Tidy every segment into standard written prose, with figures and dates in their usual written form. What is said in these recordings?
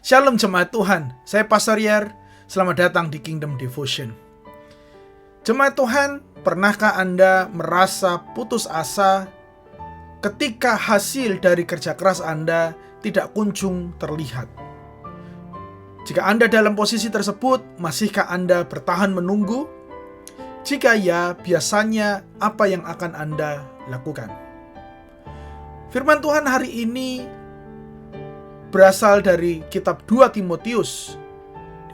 Shalom jemaat Tuhan, saya Pastor Yer. Selamat datang di Kingdom Devotion. Jemaat Tuhan, pernahkah Anda merasa putus asa ketika hasil dari kerja keras Anda tidak kunjung terlihat? Jika Anda dalam posisi tersebut, masihkah Anda bertahan menunggu? Jika ya, biasanya apa yang akan Anda lakukan? Firman Tuhan hari ini berasal dari kitab 2 Timotius,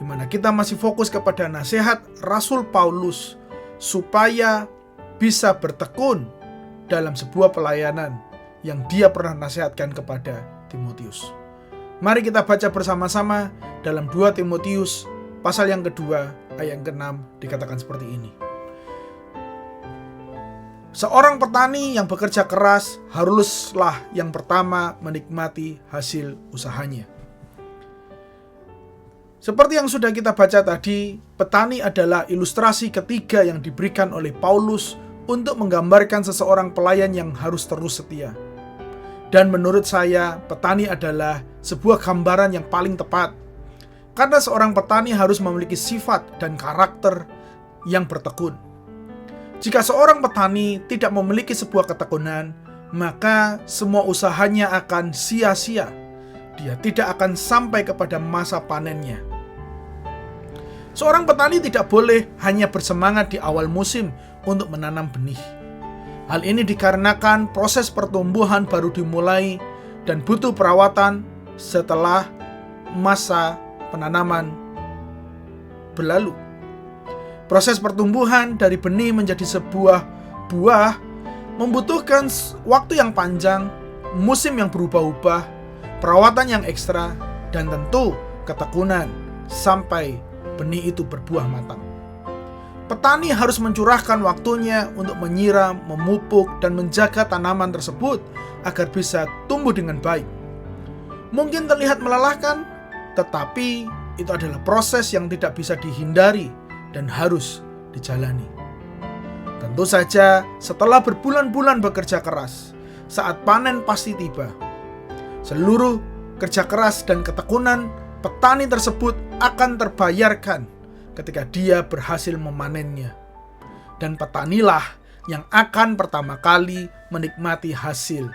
di mana kita masih fokus kepada nasihat Rasul Paulus supaya bisa bertekun dalam sebuah pelayanan yang dia pernah nasihatkan kepada Timotius. Mari kita baca bersama-sama dalam 2 Timotius pasal yang kedua ayat yang ke-6, dikatakan seperti ini. Seorang petani yang bekerja keras haruslah yang pertama menikmati hasil usahanya. Seperti yang sudah kita baca tadi, petani adalah ilustrasi ketiga yang diberikan oleh Paulus untuk menggambarkan seseorang pelayan yang harus terus setia. Dan menurut saya, petani adalah sebuah gambaran yang paling tepat. Karena seorang petani harus memiliki sifat dan karakter yang bertekun. Jika seorang petani tidak memiliki sebuah ketekunan, maka semua usahanya akan sia-sia. Dia tidak akan sampai kepada masa panennya. Seorang petani tidak boleh hanya bersemangat di awal musim untuk menanam benih. Hal ini dikarenakan proses pertumbuhan baru dimulai dan butuh perawatan setelah masa penanaman berlalu. Proses pertumbuhan dari benih menjadi sebuah buah membutuhkan waktu yang panjang, musim yang berubah-ubah, perawatan yang ekstra, dan tentu ketekunan sampai benih itu berbuah matang. Petani harus mencurahkan waktunya untuk menyiram, memupuk, dan menjaga tanaman tersebut agar bisa tumbuh dengan baik. Mungkin terlihat melelahkan, tetapi itu adalah proses yang tidak bisa dihindari dan harus dijalani. Tentu saja setelah berbulan-bulan bekerja keras, saat panen pasti tiba. Seluruh kerja keras dan ketekunan petani tersebut akan terbayarkan ketika dia berhasil memanennya. Dan petanilah yang akan pertama kali menikmati hasil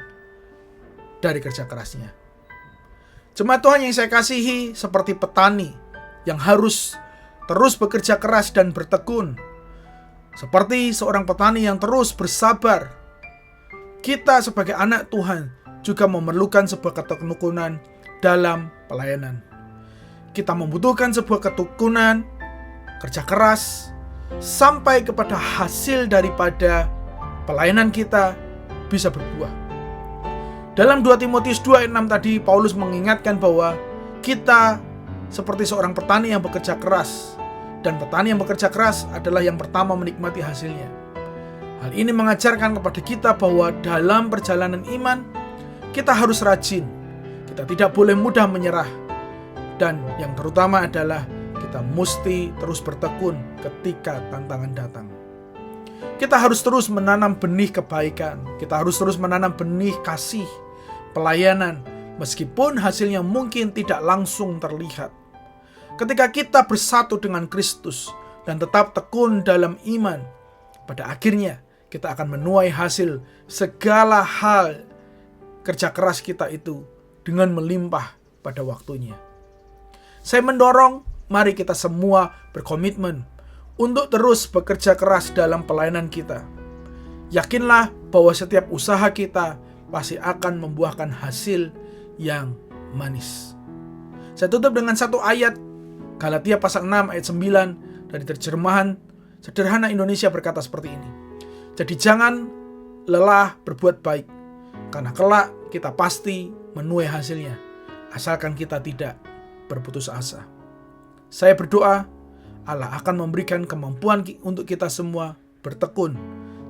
dari kerja kerasnya. Jemaat Tuhan yang saya kasihi, seperti petani yang harus terus bekerja keras dan bertekun, seperti seorang petani yang terus bersabar, kita sebagai anak Tuhan juga memerlukan sebuah ketekunan dalam pelayanan. Kita membutuhkan sebuah ketekunan, kerja keras, sampai kepada hasil daripada pelayanan kita bisa berbuah. Dalam 2 Timotius 2 ayat 6 tadi, Paulus mengingatkan bahwa kita seperti seorang petani yang bekerja keras, dan petani yang bekerja keras adalah yang pertama menikmati hasilnya. Hal ini mengajarkan kepada kita bahwa dalam perjalanan iman, kita harus rajin. Kita tidak boleh mudah menyerah. Dan yang terutama adalah kita mesti terus bertekun ketika tantangan datang. Kita harus terus menanam benih kebaikan. Kita harus terus menanam benih kasih, pelayanan, meskipun hasilnya mungkin tidak langsung terlihat. Ketika kita bersatu dengan Kristus dan tetap tekun dalam iman, pada akhirnya kita akan menuai hasil segala hal kerja keras kita itu dengan melimpah pada waktunya. Saya mendorong, mari kita semua berkomitmen untuk terus bekerja keras dalam pelayanan kita. Yakinlah bahwa setiap usaha kita pasti akan membuahkan hasil yang manis. Saya tutup dengan satu ayat, Galatia pasal 6 ayat 9 dari terjemahan sederhana Indonesia berkata seperti ini. Jadi jangan lelah berbuat baik, karena kelak kita pasti menuai hasilnya, asalkan kita tidak berputus asa. Saya berdoa Allah akan memberikan kemampuan untuk kita semua bertekun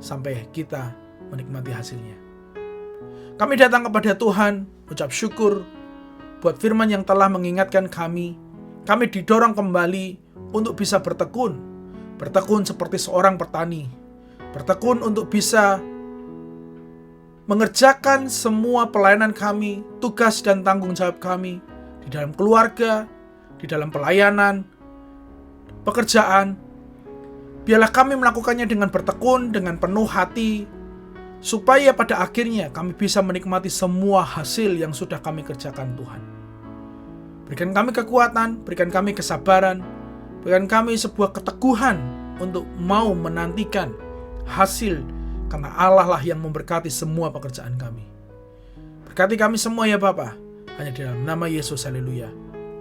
sampai kita menikmati hasilnya. Kami datang kepada Tuhan, ucap syukur buat firman yang telah mengingatkan kami. Kami didorong kembali untuk bisa bertekun seperti seorang petani, bertekun untuk bisa mengerjakan semua pelayanan kami, tugas dan tanggung jawab kami di dalam keluarga, di dalam pelayanan, pekerjaan. Biarlah kami melakukannya dengan bertekun, dengan penuh hati, supaya pada akhirnya kami bisa menikmati semua hasil yang sudah kami kerjakan Tuhan. Berikan kami kekuatan, berikan kami kesabaran, berikan kami sebuah keteguhan untuk mau menantikan hasil, karena Allah lah yang memberkati semua pekerjaan kami. Berkati kami semua ya Bapa, hanya di dalam nama Yesus, haleluya.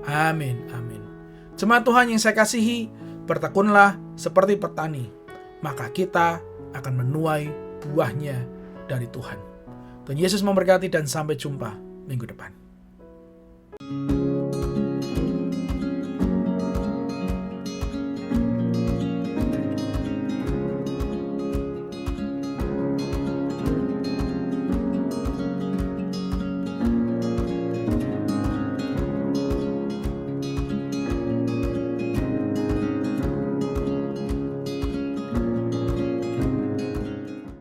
Amin, amin. Jemaat Tuhan yang saya kasihi, bertekunlah seperti petani, maka kita akan menuai buahnya dari Tuhan. Tuhan Yesus memberkati dan sampai jumpa minggu depan.